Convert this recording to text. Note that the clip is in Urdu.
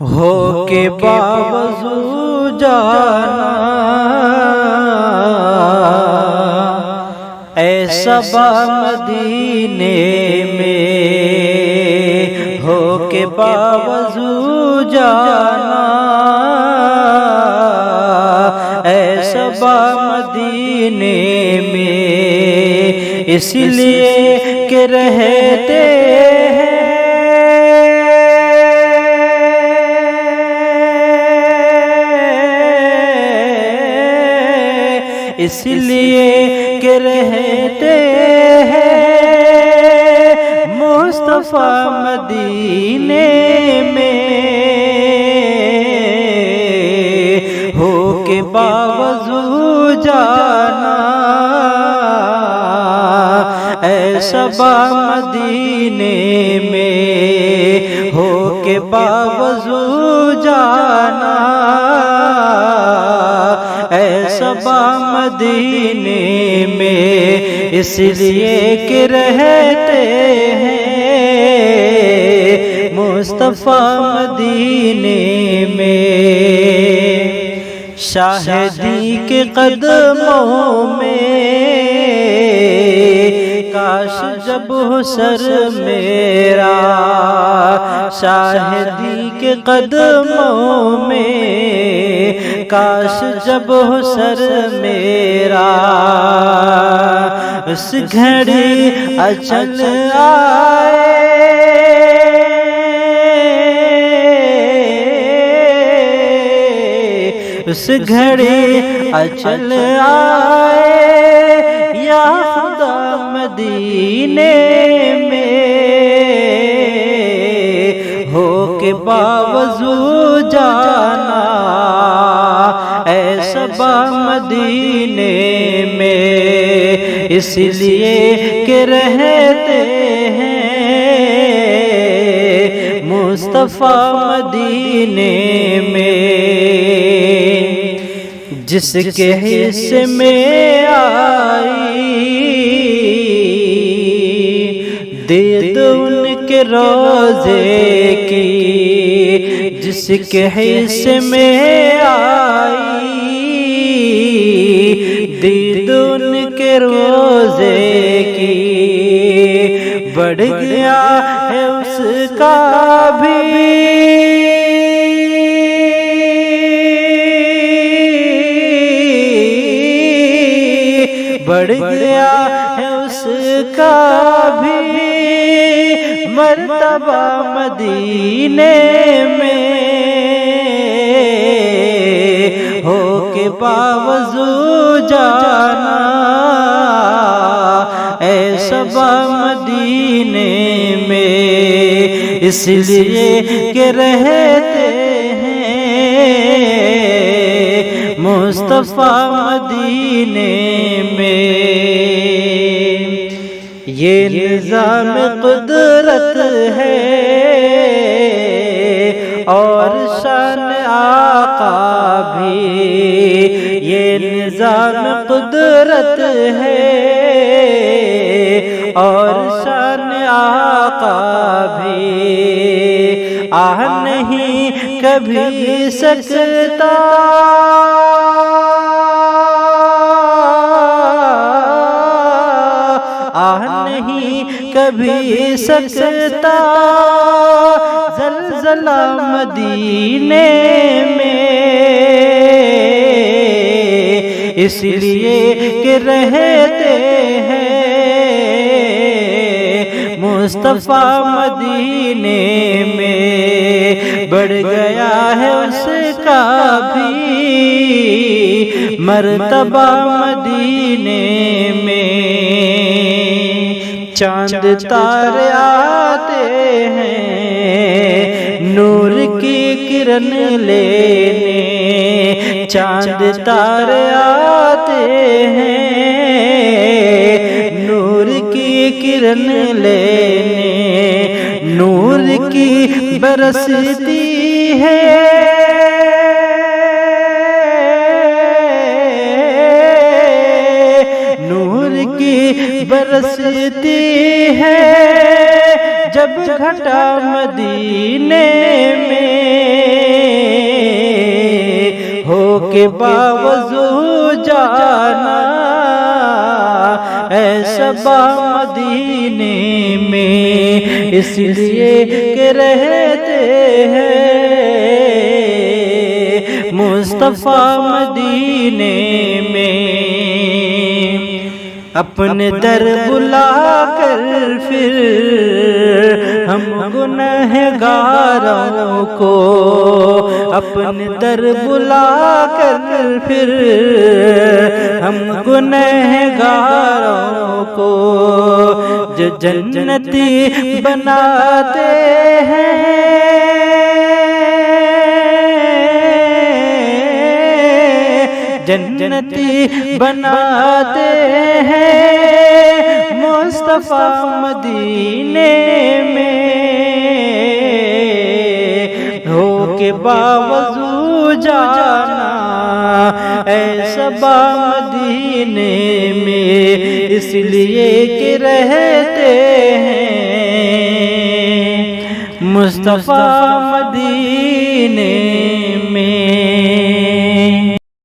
ہو کے باوضو جانا اے صبا مدینے میں، ہو کے باوضو جانا اے صبا مدینے میں، اس لیے کہ رہتے ہیں اس لیے کہ رہتے ہیں مصطفیٰ مدینے میں، ہو کے باوضو جانا اے صبا مدینے میں، ہو کے باوضو جانا اے صبا مدینے میں، اس لیے کہ رہتے ہیں مصطفیٰ مدینے میں، شاہدی کے قدموں میں کاش جب ہو سر میرا، شاہدی کے قدموں میں کاش جب ہو سر میرا، اس گھڑی اچل آئے اس گھڑی اچل آئے یا خدا مدینے میں، ہو کے باوضو جانا اے صبا مدینے میں، اس لیے کہ رہتے ہیں مصطفیٰ مدینے میں، جس کے حصے میں آئی دید ان کے روزے کی، جس کے حصے میں آئی دید ان کے روزے کی، بڑھ گیا ہے اس کا بھی بڑھ گیا ہے اس کا بھی مرتبہ مدینے میں، ہو کے باوضو جانا اے صبا مدینے میں، اس لیے کہ رہتے ہیں مصطفیٰ مدینے میں، یہ نظام قدرت ہے اور شان آقا بھی، یہ نظام قدرت ہے اور شان آقا بھی، نہیں کبھی سکتا نہیں کبھی سکتا زلزلہ مدینے میں، اس لیے کہ رہتے ہیں مصطفیٰ مدینے میں، بڑھ گیا ہے اس کا بھی مرتبہ مدینے میں، چاند تارے آتے ہیں نور کی کرن لینے، چاند تارے آتے ہیں نور کی کرن لینے، نور کی برستی ہے نور کی برستی ہے جب گھٹا مدینے میں کے باوضو جانا اے صبا مدینے میں، اس لیے کہ رہتے ہیں مصطفیٰ مدینے میں۔ اپنے در بلا کر پھر ہم گنہگاروں کو، اپنے در بلا کر پھر ہم گنہگاروں کو جو جنتی بناتے ہیں، جنتی بناتے ہیں مصطفیٰ مدینے میں، ہو کے باوضو جانا اے صبا مدینے میں، اس لیے کہ رہتے ہیں مصطفیٰ مدینے میں۔